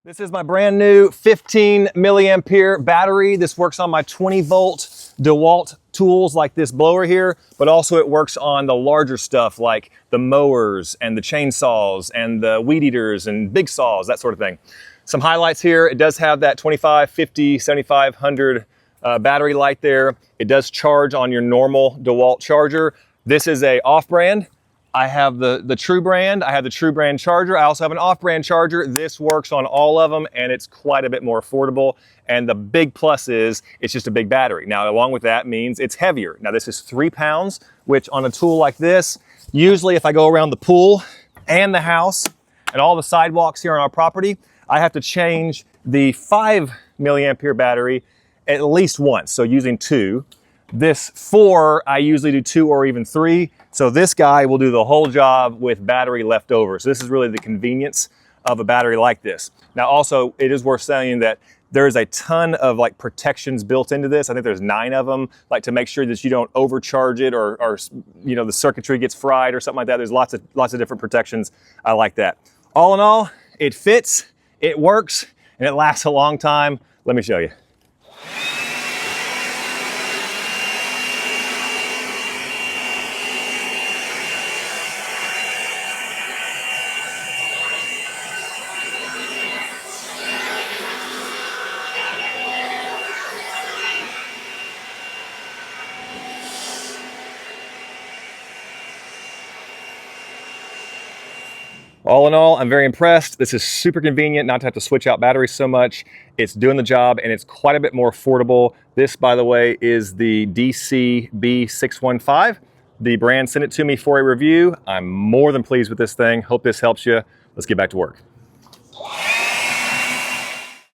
This is my brand new 15 milliampere battery. This works on my 20 volt Dewalt tools like this blower here, but also it works on the larger stuff like the mowers and the chainsaws and the weed eaters and big saws, that sort of thing. Some highlights here. It does have that 25, 50, 7500 battery light there. It does charge on your normal Dewalt charger. This is a off-brand. I have the True brand. I have the True brand charger. I also have an off-brand charger. This works on all of them and it's quite a bit more affordable. And the big plus is it's just a big battery. Now, along with that means it's heavier. Now, this is 3 pounds, which on a tool like this, usually if I go around the pool and the house and all the sidewalks here on our property, I have to change the 5 milliampere battery at least once. So using 2. This 4, I usually do 2 or even 3. So this guy will do the whole job with battery left over. So this is really the convenience of a battery like this. Now also, it is worth saying that there's a ton of like protections built into this. I think there's 9 of them, like to make sure that you don't overcharge it or you know, the circuitry gets fried or something like that. There's lots of different protections. I like that. All in all, it fits, it works, and it lasts a long time. Let me show you. All in all, I'm very impressed. This is super convenient not to have to switch out batteries so much. It's doing the job and it's quite a bit more affordable. This, by the way, is the DCB615. The brand sent it to me for a review. I'm more than pleased with this thing. Hope this helps you. Let's get back to work.